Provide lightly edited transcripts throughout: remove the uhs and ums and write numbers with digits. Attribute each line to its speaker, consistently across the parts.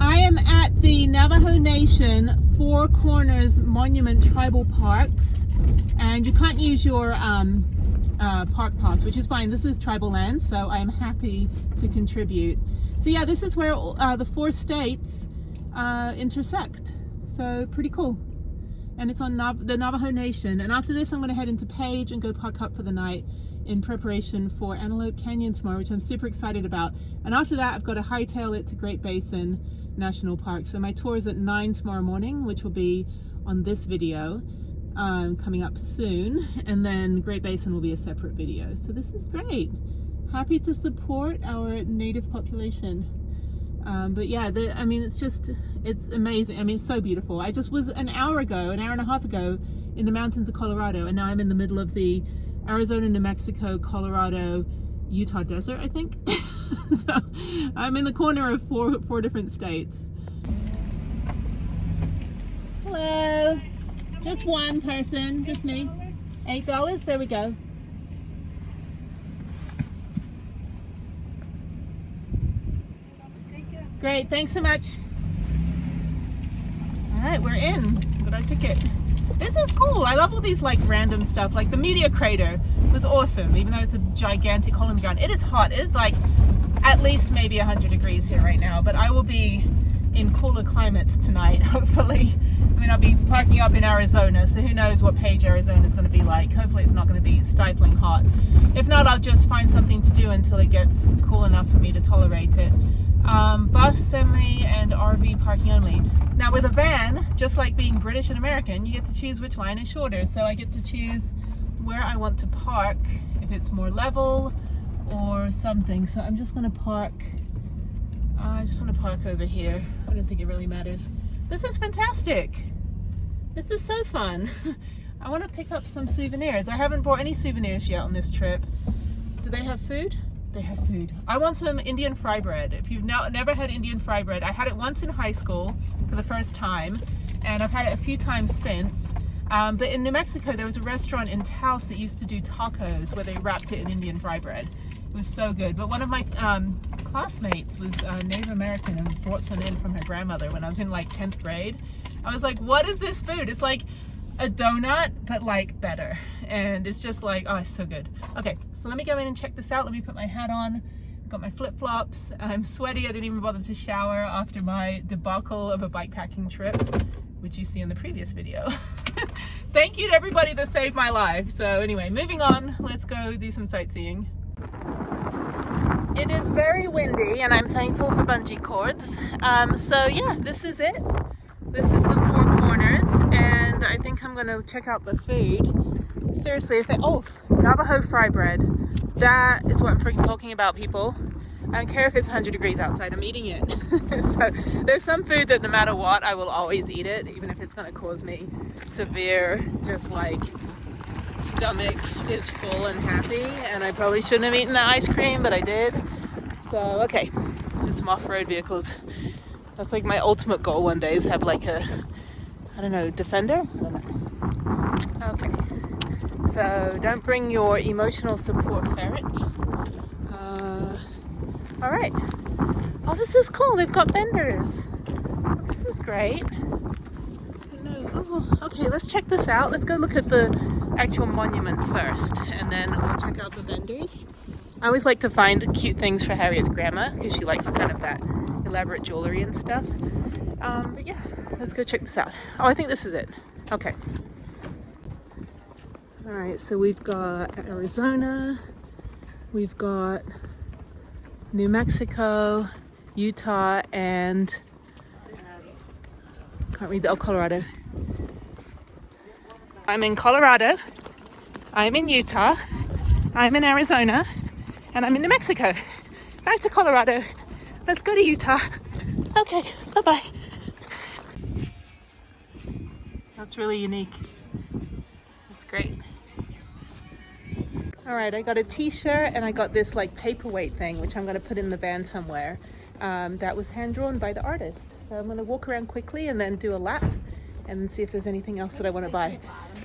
Speaker 1: I am at the Navajo Nation Four Corners Monument Tribal Parks, and you can't use your park pass, which is fine. This is tribal land, so I'm happy to contribute. So yeah, this is where the 4 states intersect, so pretty cool. And it's on the Navajo Nation. And after this I'm going to head into Page and go park up for the night in preparation for Antelope Canyon tomorrow, which I'm super excited about. And after that I've got to hightail it to Great Basin National Park. So my tour is at 9 tomorrow morning, which will be on this video coming up soon, and then Great Basin will be a separate video. So this is great. Happy to support our native population. But yeah, I mean, it's amazing. I mean, it's so beautiful. I just was an hour and a half ago in the mountains of Colorado, and now I'm in the middle of the Arizona, New Mexico, Colorado, Utah desert, I think. So I'm in the corner of four different states. Hello. Just one person, just me. $8, there we go. Great, thanks so much. All right, we're in. Got our ticket. This is cool. I love all these like random stuff. Like the meteor crater was awesome, even though it's a gigantic hole in the ground. It is hot. It is like at least maybe 100 degrees here right now, but I will be in cooler climates tonight, hopefully. I mean, I'll be parking up in Arizona, so who knows what Page, Arizona is going to be like. Hopefully it's not going to be stifling hot. If not, I'll just find something to do until it gets cool enough for me to tolerate it. Bus, semi, and RV parking only. Now with a van, just like being British and American, you get to choose which line is shorter. So I get to choose where I want to park, if it's more level or something. So I'm just going to park, I just want to park over here. I don't think it really matters. This is fantastic. This is so fun. I want to pick up some souvenirs. I haven't bought any souvenirs yet on this trip. Do they have food? They have food. I want some Indian fry bread. If you've never had Indian fry bread, I had it once in high school for the first time, and I've had it a few times since. But in New Mexico, there was a restaurant in Taos that used to do tacos where they wrapped it in Indian fry bread. It was so good. But one of my classmates was Native American and brought some in from her grandmother when I was in like 10th grade. I was like, what is this food? It's like a donut, but like better. And it's just like, oh, it's so good. Okay, so let me go in and check this out. Let me put my hat on. I've got my flip-flops. I'm sweaty. I didn't even bother to shower after my debacle of a bikepacking trip, which you see in the previous video. Thank you to everybody that saved my life. So anyway, moving on. Let's go do some sightseeing. It is very windy, and I'm thankful for bungee cords. So yeah, this is it. This is the Four Corners, and I think I'm gonna check out the food. Seriously, if they, oh, Navajo fry bread. That is what I'm freaking talking about, people. I don't care if it's 100 degrees outside, I'm eating it. So there's some food that no matter what, I will always eat it, even if it's gonna cause me severe, just like, stomach is full and happy, and I probably shouldn't have eaten the ice cream, but I did. So, okay, there's some off-road vehicles. That's like my ultimate goal one day, is have like a, I don't know, Defender? I don't know. Okay. So don't bring your emotional support ferret. All right. Oh, this is cool. They've got vendors. Oh, this is great. No. Oh, okay, let's check this out. Let's go look at the actual monument first, and then we'll check out the vendors. I always like to find cute things for Harriet's grandma because she likes kind of that elaborate jewelry and stuff. But yeah, let's go check this out. Oh, I think this is it. Okay. All right, so we've got Arizona, we've got New Mexico, Utah, and can't read the, oh, Colorado. I'm in Colorado, I'm in Utah, I'm in Arizona, and I'm in New Mexico. Back to Colorado. Let's go to Utah. Okay, bye-bye. That's really unique. That's great. All right, I got a t-shirt and I got this like paperweight thing, which I'm gonna put in the van somewhere. That was hand-drawn by the artist. So I'm gonna walk around quickly and then do a lap and see if there's anything else that I wanna buy.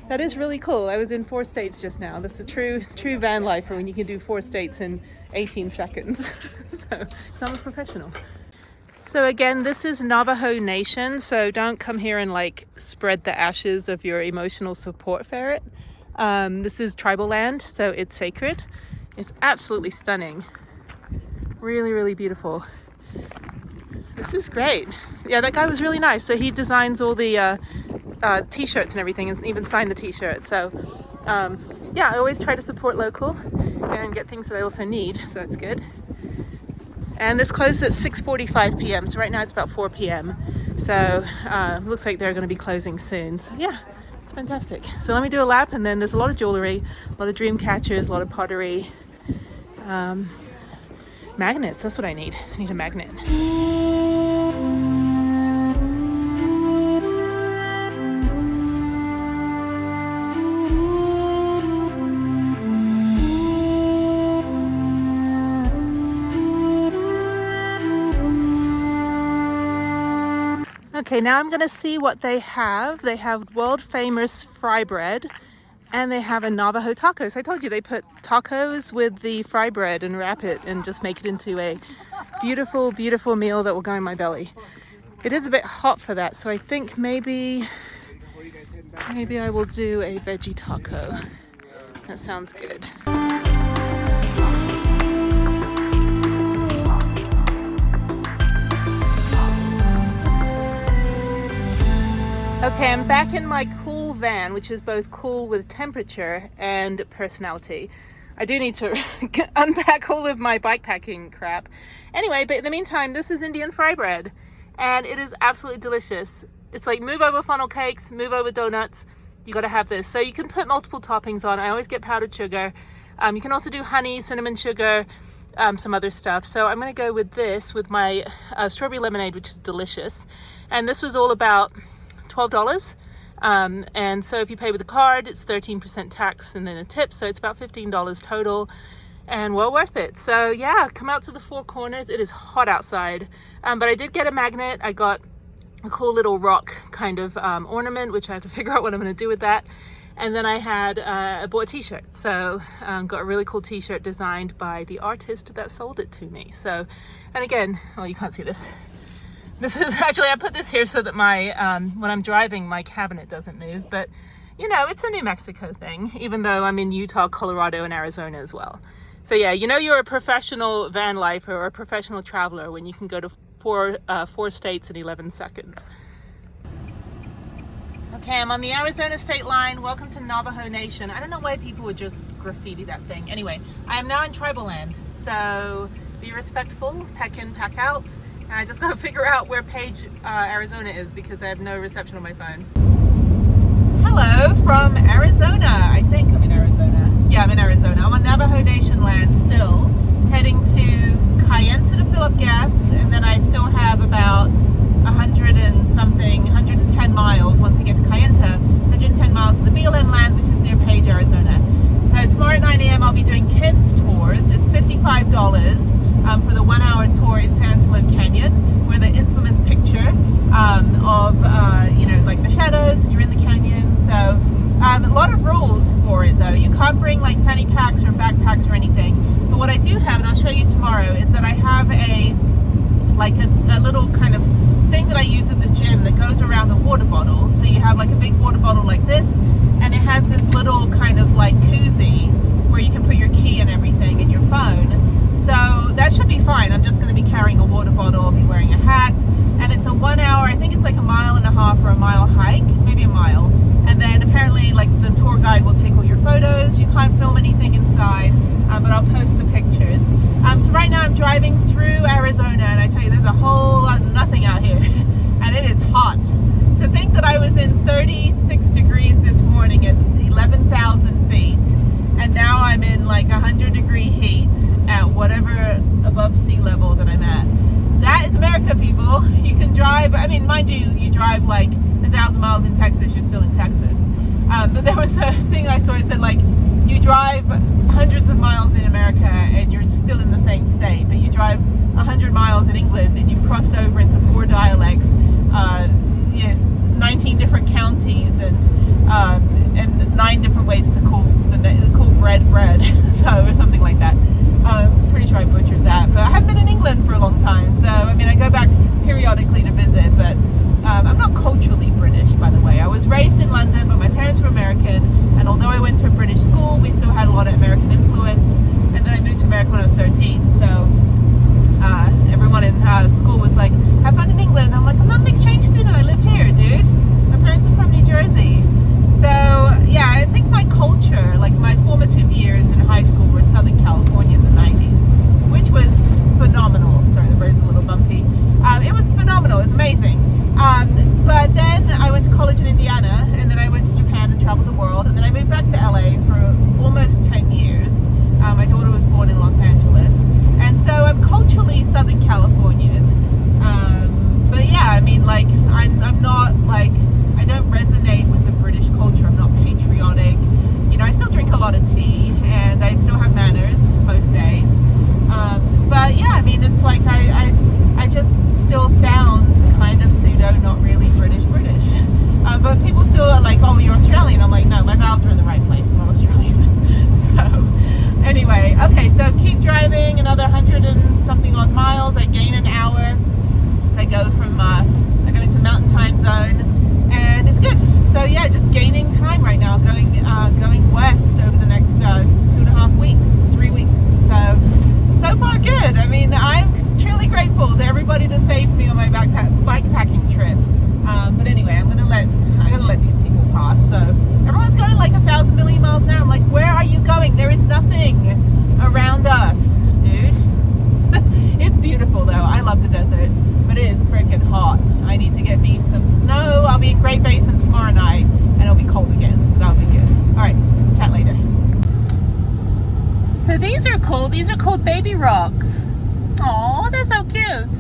Speaker 1: That is really cool. I was in 4 states just now. That's a true van lifer when you can do 4 states in 18 seconds. So I'm a professional. So again, this is Navajo Nation. So don't come here and like spread the ashes of your emotional support for it. This is tribal land, so it's sacred. It's absolutely stunning. Really, really beautiful. This is great. Yeah, that guy was really nice. So he designs all the t-shirts and everything, and even signed the t-shirt. So yeah, I always try to support local and get things that I also need, so that's good. And this closed at 6:45 p.m. so right now it's about 4 p.m. so looks like they're going to be closing soon. So yeah, it's fantastic. So let me do a lap, and then there's a lot of jewelry, a lot of dream catchers, a lot of pottery, magnets. That's what I need. I need a magnet. Okay, now I'm going to see what they have. They have world famous fry bread, and they have a Navajo tacos. I told you they put tacos with the fry bread and wrap it and just make it into a beautiful, beautiful meal that will go in my belly. It is a bit hot for that, so I think maybe I will do a veggie taco. That sounds good. Okay, I'm back in my cool van, which is both cool with temperature and personality. I do need to unpack all of my bikepacking crap. Anyway, but in the meantime, this is Indian fry bread, and it is absolutely delicious. It's like move over funnel cakes, move over donuts. You got to have this. So you can put multiple toppings on. I always get powdered sugar. You can also do honey, cinnamon sugar, some other stuff. So I'm going to go with this with my strawberry lemonade, which is delicious. And this was all about $12, and so if you pay with a card, it's 13% tax and then a tip, so it's about $15 total, and well worth it. So yeah, come out to the Four Corners. It is hot outside, but I did get a magnet. I got a cool little rock kind of ornament, which I have to figure out what I'm going to do with that. And then I bought a t-shirt, so got a really cool t-shirt designed by the artist that sold it to me. So, and again, well, you can't see this. This is actually, I put this here so that my, when I'm driving, my cabinet doesn't move. But, you know, it's a New Mexico thing, even though I'm in Utah, Colorado, and Arizona as well. So yeah, you know you're a professional van lifer or a professional traveler when you can go to four states in 11 seconds. Okay, I'm on the Arizona state line. Welcome to Navajo Nation. I don't know why people would just graffiti that thing. Anyway, I am now in tribal land. So be respectful, pack in, pack out. And I just gotta figure out where Page, Arizona is, because I have no reception on my phone. Hello from Arizona. I think I'm in Arizona. Yeah, I'm in Arizona. I'm on Navajo Nation land still, heading to Kayenta to fill up gas, and then I still have about 110 miles once I get to Kayenta, 110 miles to the BLM land, which is near Page, Arizona. So tomorrow at 9 a.m. I'll be doing Ken's tours. It's $55 for the 1-hour tour into Antelope Canyon, with an infamous picture of, you know, like the shadows and you're in the canyon. So a lot of rules for it though. You can't bring like fanny packs or backpacks or anything. But what I do have, and I'll show you tomorrow, is that I have a little kind of thing that I use at the gym that goes around the water bottle. So you have like a big water bottle like this, and it has this little kind of like koozie where you can put your key and everything and your phone. So that should be fine. I'm just going to be carrying a water bottle, I'll be wearing a hat, and it's a 1 hour, I think it's like a 1.5 mile or a mile hike, maybe a mile. And then apparently like the tour guide will take all your photos. You can't film anything inside, but I'll post the pictures. So right now I'm driving through Arizona, and I tell you, there's a whole lot of nothing out here. And it is hot. To think that I was in 36 degrees this morning at 11,000 feet, and now I'm in like 100-degree heat at whatever above sea level that I'm at. That is America, people. You can drive, I mean, mind you, you drive like 1,000 miles in Texas, you're still in Texas. But there was a thing I saw, it said like, you drive hundreds of miles in America and you're still in the same state, but you drive 100 miles in England and you've crossed over into 4 dialects, yes, 19 different counties, and and 9 different ways to call bread, so or something like that. Pretty sure I butchered that, but I haven't been in England for a long time, so I mean I go back periodically to visit, but I'm not culturally British, by the way. I was raised in London, but my parents were American, and although I went to a British school, we still had a lot of American influence. And then I moved to America when I was 13, so everyone in school was like, have fun in England. I'm like, I'm not an exchange student, I live here, dude. My parents are from New Jersey. So yeah, I think my culture, like my formative years in high school were Southern California in the 90s, which was phenomenal. Sorry, the road's a little bumpy. It was phenomenal, it was amazing. But then I went to college in Indiana, and then I went to Japan and traveled the world, and then I moved back to LA for almost 10 years. My daughter was born in Los Angeles, and so I'm culturally Southern Californian. But yeah, I mean, like, I'm not like, I don't resonate with the British culture. I'm not patriotic. You know, I still drink a lot of tea, and I still have manners most days. But yeah, I mean, it's like I just still sound kind of pseudo, not really British. But people still are like, oh, you're Australian. I'm like, no, my vowels are in the right place. I'm not Australian. So anyway, okay, so keep driving another 100 and something odd miles. I gain an hour. So I go from, I go into mountain time zone, and it's good. So yeah, just gaining time right now, going west over the next 2.5 weeks, 3 weeks. So far good. I mean, I'm truly grateful to everybody that saved me on my bikepacking trip. But anyway, I gotta let these people pass. So everyone's going like 1,000 million miles an hour. I'm like, where are you going? There is nothing around us, dude. It's beautiful though. I love the desert, but it is freaking hot. I need to get me some snow. I'll be in Great Basin tomorrow night, and it'll be cold again, so that'll be good. All right, chat later. So these are cool. These are called baby rocks. Aw, they're so cute.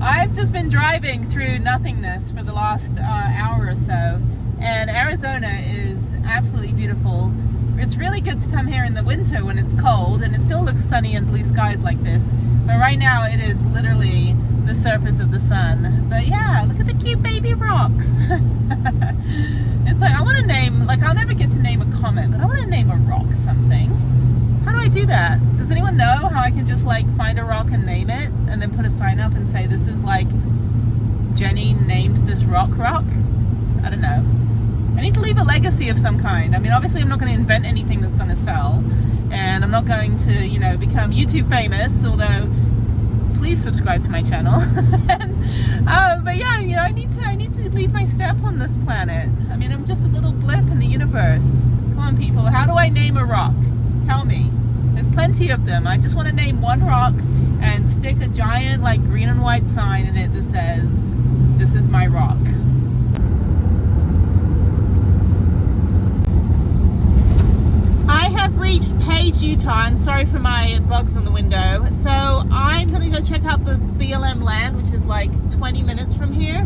Speaker 1: I've just been driving through nothingness for the last hour or so, and Arizona is absolutely beautiful. It's really good to come here in the winter when it's cold, and it still looks sunny and blue skies like this. But right now it is literally the surface of the sun. But yeah, look at the cute baby rocks. It's like, I want to name, like, I'll never get to name a comet, but I want to name a rock something. How do I do that? Does anyone know how I can just like find a rock and name it, and then put a sign up and say this is like Jenny named this rock? I don't know. I need to leave a legacy of some kind. I mean, obviously I'm not going to invent anything that's going to sell, and I'm not going to, you know, become YouTube famous, although please subscribe to my channel. But yeah, you know, I need to leave my stamp on this planet. I mean, I'm just a little blip in the universe. Come on, people, how do I name a rock? Tell me. There's plenty of them. I just want to name one rock and stick a giant like green and white sign in it that says, this is my rock. I have reached Page, Utah, and sorry for my bugs on the window. So I'm going to go check out the BLM land, which is like 20 minutes from here.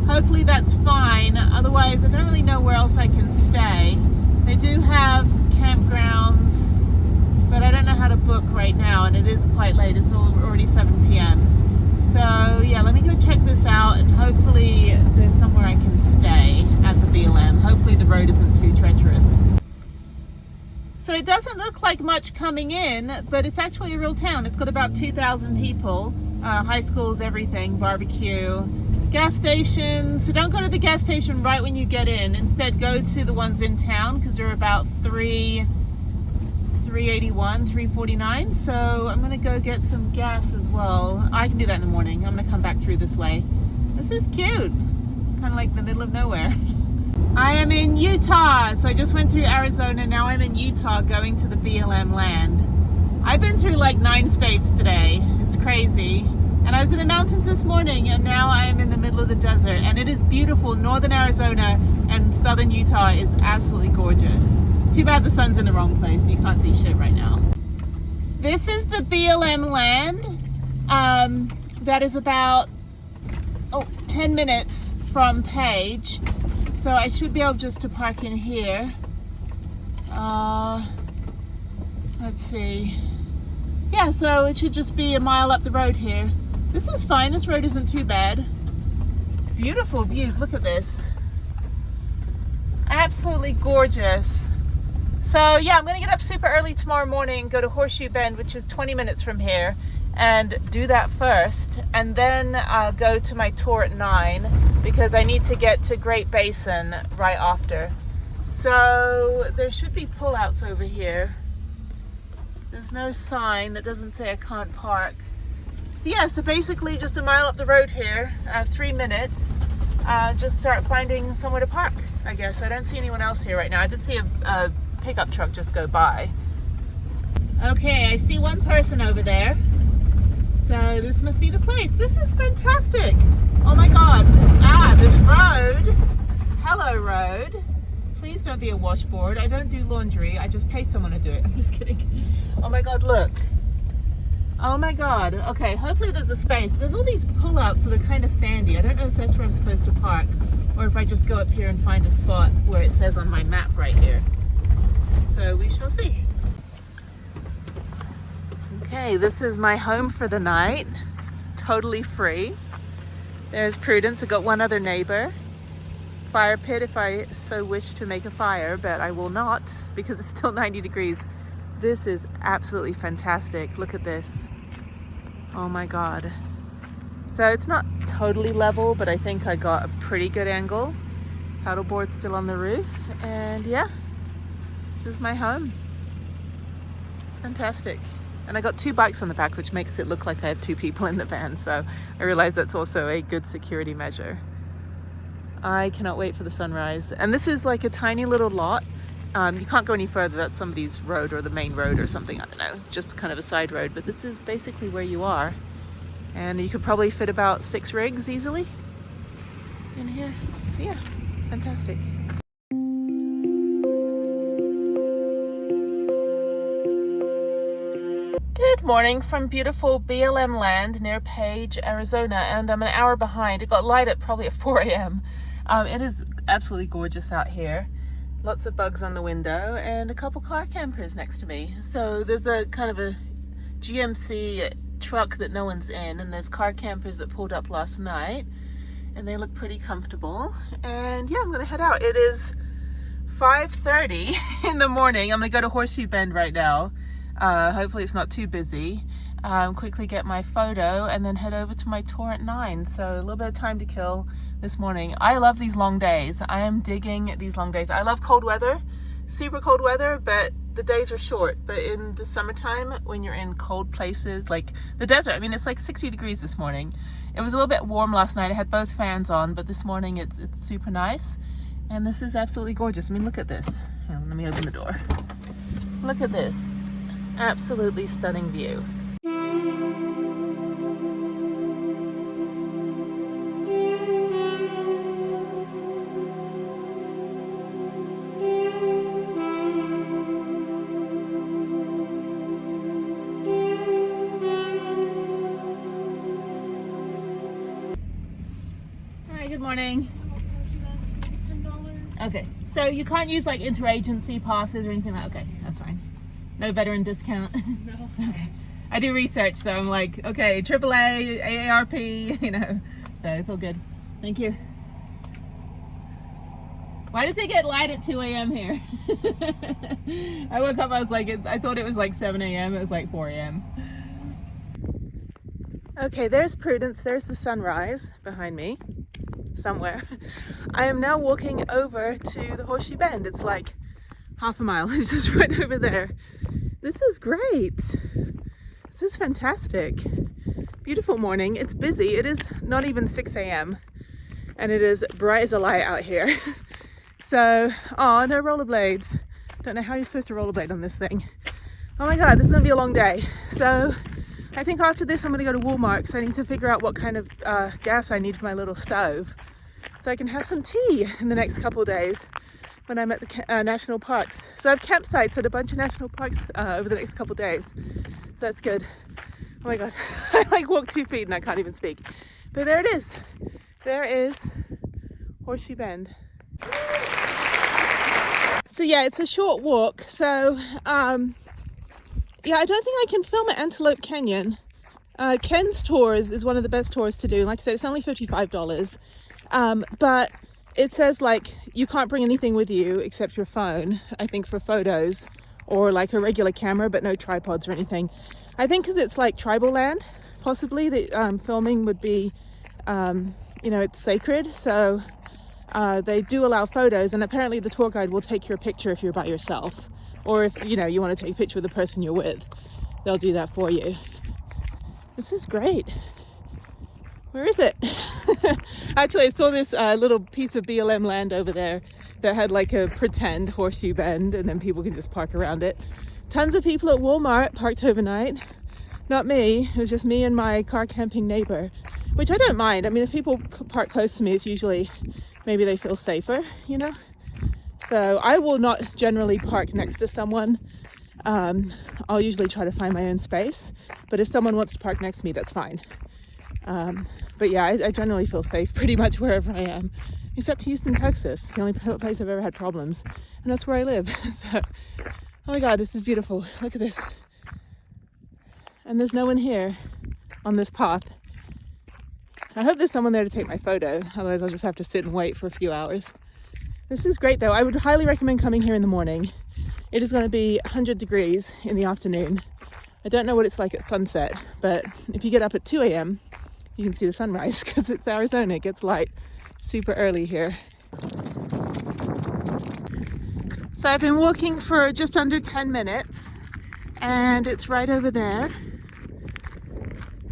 Speaker 1: Hopefully that's fine. Otherwise, I don't really know where else I can stay. They do have campgrounds, but I don't know how to book right now, and it is quite late. It's already 7 p.m. So yeah, let me go check this out, and hopefully there's somewhere I can stay at the BLM. Hopefully the road isn't too treacherous. So it doesn't look like much coming in, but it's actually a real town. It's got about 2,000 people, high schools, everything, barbecue, gas stations. So don't go to the gas station right when you get in. Instead, go to the ones in town, because they're about $3.81, $3.49. So I'm gonna go get some gas as well. I can do that in the morning. I'm gonna come back through this way. This is cute, kind of like the middle of nowhere. I am in Utah, so I just went through Arizona. Now I'm in Utah going to the BLM land. I've been through like 9 states today. It's crazy. And I was in the mountains this morning, and now I am in the middle of the desert, and it is beautiful. Northern Arizona and southern Utah is absolutely gorgeous. Too bad the sun's in the wrong place, so you can't see shit right now. This is the BLM land. That is about 10 minutes from Page. So I should be able just to park in here. Let's see. Yeah, so it should just be a mile up the road here. This is fine. This road isn't too bad. Beautiful views. Look at this. absolutely gorgeous. So yeah, I'm gonna get up super early tomorrow morning, go to Horseshoe Bend, which is 20 minutes from here, and do that first, and then go to my tour at 9 because I need to get to Great Basin right after. So there should be pullouts over here. There's no sign that doesn't say I can't park. So yeah, so basically just a mile up the road here, 3 minutes, just start finding somewhere to park, I guess. I don't see anyone else here right now. I did see a pickup truck just go by. Okay, I see one person over there. So this must be the place. This is fantastic. Oh my God, this road. Hello road. Please don't be a washboard. I don't do laundry. I just pay someone to do it. I'm just kidding. Oh my God, look. Oh my God. Okay, hopefully there's a space. There's all these pullouts that are kind of sandy. I don't know if that's where I'm supposed to park or if I just go up here and find a spot where it says on my map right here. So we shall see. Okay, this is my home for the night. Totally free. There's Prudence. I've got one other neighbor. Fire pit if I so wish to make a fire, but I will not because it's still 90 degrees. This is absolutely fantastic. Look at this. Oh my God. So it's not totally level, but I think I got a pretty good angle. Paddleboard's still on the roof, and yeah, this is my home. It's fantastic. And I got 2 bikes on the back, which makes it look like I have 2 people in the van. So I realize that's also a good security measure. I cannot wait for the sunrise. And this is like a tiny little lot. You can't go any further. That's somebody's road or the main road or something. I don't know, just kind of a side road. But this is basically where you are. And you could probably fit about 6 rigs easily in here. So yeah, fantastic. Good morning from beautiful BLM land near Page, Arizona, and I'm an hour behind. It got light at probably at 4 a.m. It is absolutely gorgeous out here. Lots of bugs on the window and a couple car campers next to me. So there's a kind of a GMC truck that no one's in, and there's car campers that pulled up last night, and they look pretty comfortable. And yeah, I'm gonna head out. It is 5:30 in the morning. I'm gonna go to Horseshoe Bend right now. Hopefully it's not too busy. Quickly get my photo and then head over to my tour at 9. So a little bit of time to kill this morning. I love these long days. I am digging these long days. I love cold weather, super cold weather, but the days are short. But in the summertime, when you're in cold places like the desert, I mean, it's like 60 degrees this morning. It was a little bit warm last night. I had both fans on, but this morning it's super nice. And this is absolutely gorgeous. I mean, look at this. Here, let me open the door. Look at this. Absolutely stunning view. Hi, good morning. $10. Okay, so you can't use like interagency passes or anything like that? Okay, that's fine. No veteran discount? No. Okay. I do research, so I'm like, okay, AAA, AARP, you know, so it's all good. Thank you. Why does it get light at 2 a.m. here? I woke up, I was like, I thought it was like 7 a.m. It was like 4 a.m. Okay, there's Prudence. There's the sunrise behind me somewhere. I am now walking over to the Horseshoe Bend. It's like half a mile. It's just right over there. This is great. This is fantastic. Beautiful morning. It's busy. It is not even 6 a.m. and it is bright as a light out here. So, oh, no rollerblades. Don't know how you're supposed to rollerblade on this thing. Oh my God, this is gonna be a long day. So I think after this I'm gonna go to Walmart because I need to figure out what kind of gas I need for my little stove so I can have some tea in the next couple of days when I'm at the national parks. So I have campsites at a bunch of national parks over the next couple of days. So that's good. Oh my God, I like walked 2 feet and I can't even speak. But there it is. There is Horseshoe Bend. So yeah, it's a short walk. So yeah, I don't think I can film at Antelope Canyon. Ken's tours is one of the best tours to do. Like I said, it's only $55. But it says like you can't bring anything with you except your phone, I think, for photos, or like a regular camera, but no tripods or anything. I think because it's like tribal land, possibly the filming would be, you know, it's sacred. So they do allow photos, and apparently the tour guide will take your picture if you're by yourself, or if, you know, you want to take a picture with the person you're with, they'll do that for you. This is great. Where is it? Actually, I saw this little piece of BLM land over there that had like a pretend horseshoe bend, and then people can just park around it. Tons of people at Walmart parked overnight. Not me, it was just me and my car camping neighbor, which I don't mind. I mean, if people park close to me, it's usually maybe they feel safer, you know? So I will not generally park next to someone. I'll usually try to find my own space, but if someone wants to park next to me, that's fine. But yeah, I generally feel safe pretty much wherever I am, except Houston, Texas. It's the only place I've ever had problems, and that's where I live. So, oh my God, this is beautiful. Look at this. And there's no one here on this path. I hope there's someone there to take my photo, otherwise I'll just have to sit and wait for a few hours. This is great though. I would highly recommend coming here in the morning. It is going to be 100 degrees in the afternoon. I don't know what it's like at sunset, but if you get up at 2 a.m, you can see the sunrise, because it's Arizona. It gets light super early here. So I've been walking for just under 10 minutes, and it's right over there.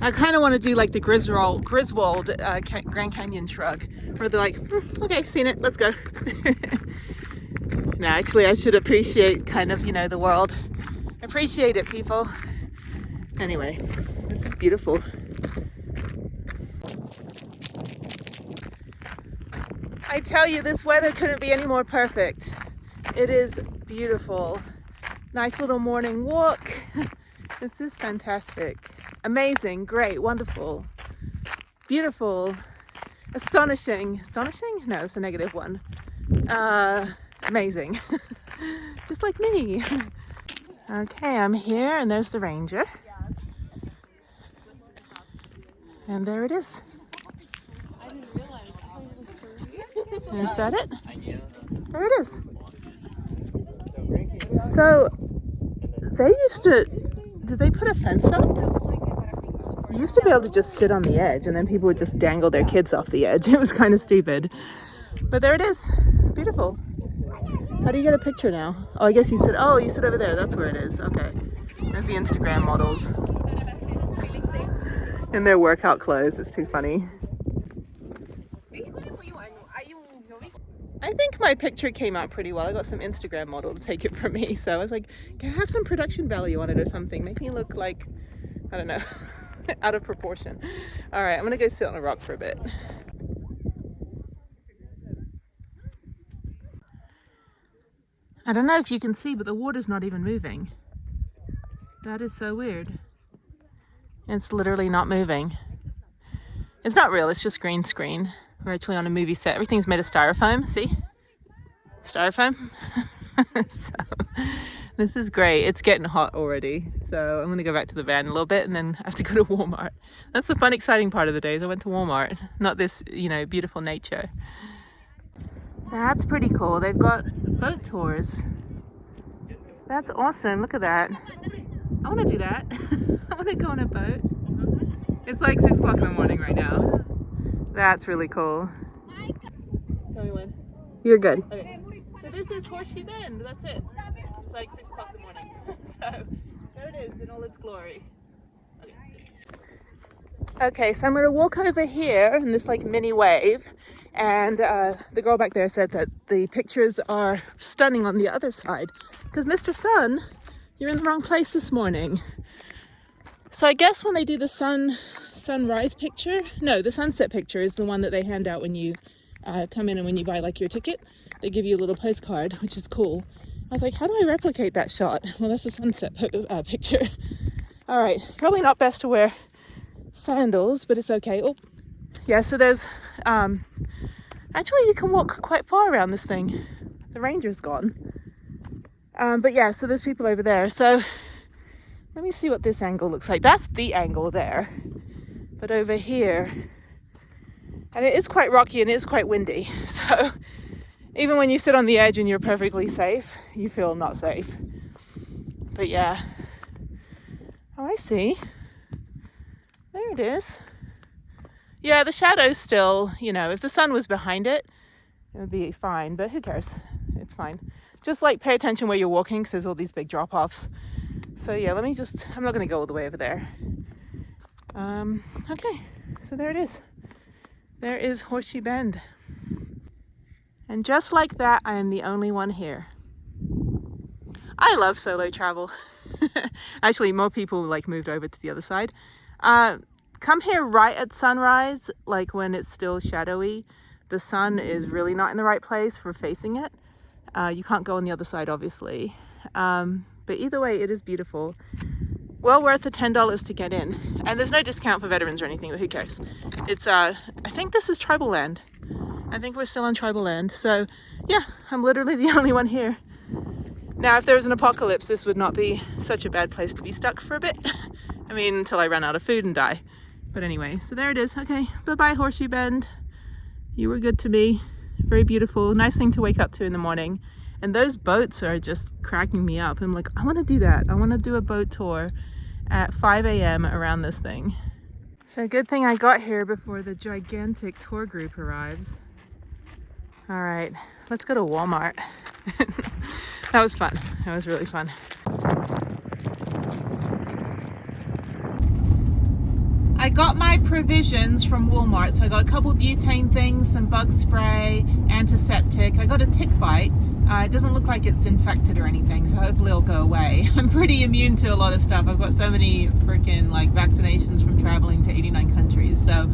Speaker 1: I kind of want to do like the Griswold Grand Canyon shrug, where they're like, okay, seen it, let's go. No, actually I should appreciate kind of, you know, the world. Appreciate it, people. Anyway, this is beautiful. I tell you, this weather couldn't be any more perfect. It is beautiful. Nice little morning walk. This is fantastic. Amazing, great, wonderful, beautiful, astonishing. Astonishing? No, it's a negative one. Amazing. Just like me. Okay, I'm here, and there's the ranger. And there it is. Is that it? There it is. So, they used to, did they put a fence up? You used to be able to just sit on the edge, and then people would just dangle their kids off the edge. It was kind of stupid. But there it is. Beautiful. How do you get a picture now? Oh, I guess you sit, oh, you sit over there. That's where it is. Okay. There's the Instagram models. In their workout clothes. It's too funny. I think my picture came out pretty well. I got some Instagram model to take it from me. So I was like, can I have some production value on it or something? Make me look like, I don't know, out of proportion. All right, I'm gonna go sit on a rock for a bit. I don't know if you can see, but the water's not even moving. That is so weird. It's literally not moving. It's not real, it's just green screen. We're actually on a movie set. Everything's made of styrofoam, see? Styrofoam. So, this is great. It's getting hot already. So I'm gonna go back to the van a little bit, and then I have to go to Walmart. That's the fun, exciting part of the day is I went to Walmart, not this, you know, beautiful nature. That's pretty cool. They've got boat tours. That's awesome. Look at that. I want to do that. I want to go on a boat. It's like 6 o'clock in the morning right now. That's really cool. Tell me when. You're good. Okay. So this is Horseshoe Bend. That's it. It's like 6 o'clock in the morning. So there it is in all its glory. Okay, so I'm going to walk over here in this like mini wave, and the girl back there said that the pictures are stunning on the other side because Mr. Sun, you're in the wrong place this morning. So I guess when they do the sunrise picture, no, the sunset picture is the one that they hand out when you come in and when you buy like your ticket. They give you a little postcard, which is cool. I was like, how do I replicate that shot? Well, that's a sunset picture. All right, probably not best to wear sandals, but it's okay. Oh, yeah, so there's, actually you can walk quite far around this thing. The ranger's gone. But yeah, so there's people over there. So let me see what this angle looks like. That's the angle there. But over here, And it is quite rocky and it is quite windy. So even when you sit on the edge and you're perfectly safe, you feel not safe. But yeah. Oh, I see. There it is. Yeah, the shadow's still, you know, if the sun was behind it, it would be fine, but who cares? It's fine. Just like pay attention where you're walking because there's all these big drop-offs. So yeah, I'm not going to go all the way over there. Okay, so there it is. There is Horseshoe Bend. And just like that, I am the only one here. I love solo travel. Actually, more people like moved over to the other side. Come here right at sunrise, like when it's still shadowy. The sun is really not in the right place for facing it. You can't go on the other side, obviously. But either way, it is beautiful. Well worth the $10 to get in. And there's no discount for veterans or anything, but who cares? It's, I think this is tribal land. I think we're still on tribal land. So yeah, I'm literally the only one here. Now, if there was an apocalypse, this would not be such a bad place to be stuck for a bit. I mean, until I run out of food and die. But anyway, so there it is. Okay, bye-bye Horseshoe Bend. You were good to me. Very beautiful. Nice thing to wake up to in the morning. And those boats are just cracking me up. I'm like, I want to do that. I want to do a boat tour at 5 a.m. around this thing. So good thing I got here before the gigantic tour group arrives. All right, let's go to Walmart. That was fun. That was really fun. I got my provisions from Walmart. So I got a couple butane things, some bug spray, antiseptic. I got a tick bite. It doesn't look like it's infected or anything, so hopefully it'll go away. I'm pretty immune to a lot of stuff. I've got so many freaking like vaccinations from traveling to 89 countries. So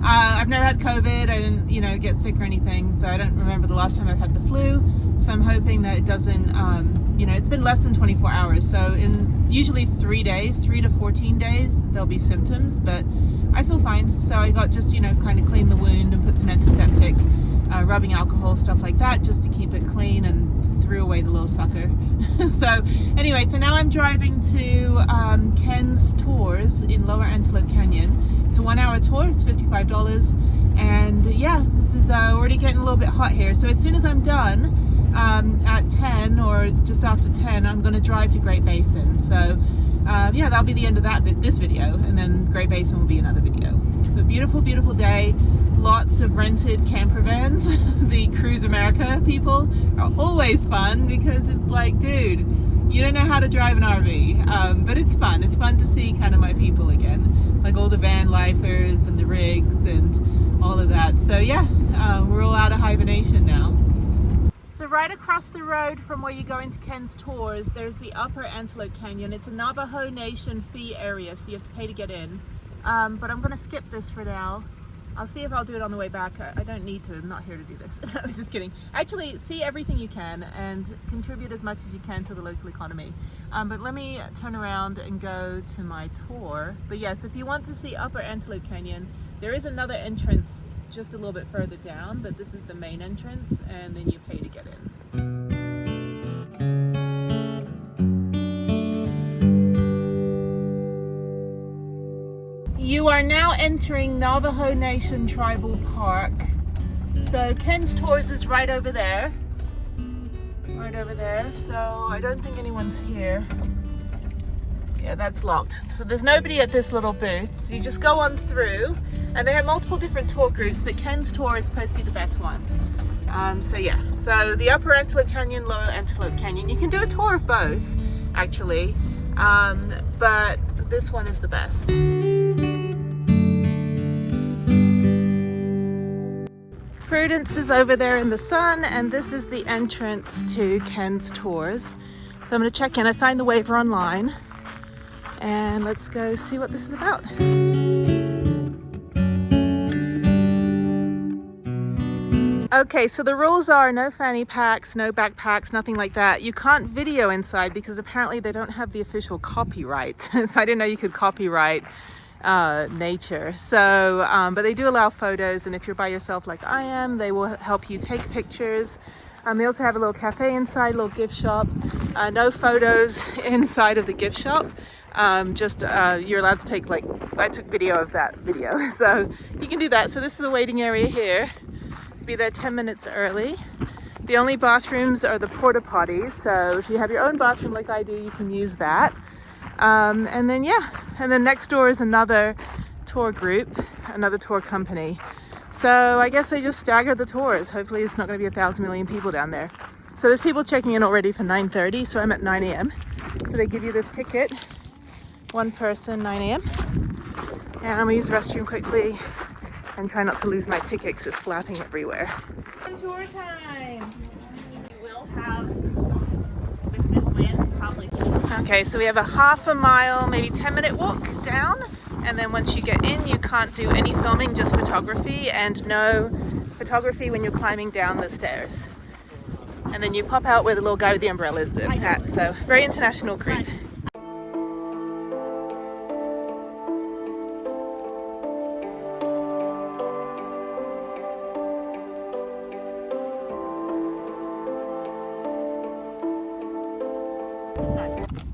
Speaker 1: I've never had COVID. I didn't, you know, get sick or anything. So I don't remember the last time I've had the flu. So I'm hoping that it doesn't, you know, it's been less than 24 hours. So in usually 3 days, 3 to 14 days, there'll be symptoms, but I feel fine. So I got just, you know, kind of clean the wound and put some antiseptic, rubbing alcohol, stuff like that, just to keep it clean, and threw away the little sucker. So anyway, so now I'm driving to Ken's Tours in Lower Antelope Canyon. It's a 1-hour tour, it's $55. And yeah, this is already getting a little bit hot here. So as soon as I'm done, at 10 or just after 10, I'm going to drive to Great Basin. So yeah, that'll be the end of this video, and then Great Basin will be another video. So beautiful, beautiful day. Lots of rented camper vans. The Cruise America people are always fun because it's like, dude, you don't know how to drive an RV, but it's fun. It's fun to see kind of my people again, like all the van lifers and the rigs and all of that. So yeah, we're all out of hibernation now. So right across the road from where you go into Ken's Tours, there's the Upper Antelope Canyon. It's a Navajo Nation fee area, so you have to pay to get in. But I'm going to skip this for now. I'll see if I'll do it on the way back. I don't need to. I'm not here to do this. I was just kidding. Actually, see everything you can and contribute as much as you can to the local economy. But let me turn around and go to my tour. But yes, if you want to see Upper Antelope Canyon, there is another entrance just a little bit further down, but this is the main entrance, and then you pay to get in. You are now entering Navajo Nation Tribal Park. So Ken's Tours is right over there. Right over there. So I don't think anyone's here. Yeah, that's locked. So there's nobody at this little booth. So you just go on through, and they have multiple different tour groups, but Ken's Tour is supposed to be the best one. So yeah, so the Upper Antelope Canyon, Lower Antelope Canyon. You can do a tour of both, actually, but this one is the best. Prudence is over there in the sun, and this is the entrance to Ken's Tours. So I'm going to check in. I signed the waiver online, and let's go see what this is about. Okay, so the rules are no fanny packs, no backpacks, nothing like that. You can't video inside because apparently they don't have the official copyright. So I didn't know you could copyright nature. So but they do allow photos, and if you're by yourself like I am, they will help you take pictures. They also have a little cafe inside, a little gift shop. No photos inside of the gift shop. Just you're allowed to take, like, I took video of that video, so you can do that. So this is the waiting area here. Be there 10 minutes early. The only bathrooms are the porta potties, so if you have your own bathroom like I do, you can use that. And then yeah, and then next door is another tour group, another tour company. So I guess they just stagger the tours. Hopefully it's not going to be 1,000 million people down there. So there's people checking in already for 9:30, so I'm at 9 a.m. So they give you this ticket, one person, 9 a.m. And I'm gonna use the restroom quickly and try not to lose my ticket because it's flapping everywhere.
Speaker 2: Tour time. You will have, with this wind, probably.
Speaker 1: Okay, so we have a half a mile, maybe 10-minute walk down. And then once you get in, you can't do any filming, just photography, and no photography when you're climbing down the stairs. And then you pop out where the little guy with the umbrella is at. So very international group.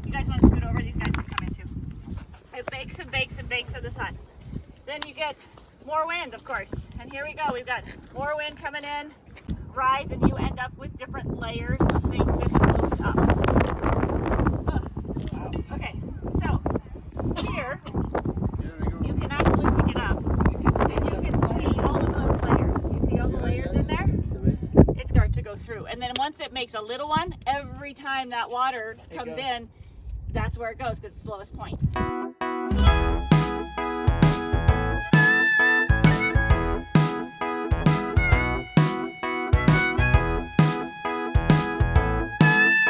Speaker 2: You guys want to scoot over? These guys are coming too. It bakes and bakes and bakes in the sun. Then you get more wind, of course. And here we go. We've got more wind coming in, rise, and you end up with different layers of things that move up. Okay, so here you can actually pick it up. You can see all of those layers. You see all the layers in there? It starts to go through. And then once it makes a little one, every time that water comes in, that's where it goes because it's the lowest point.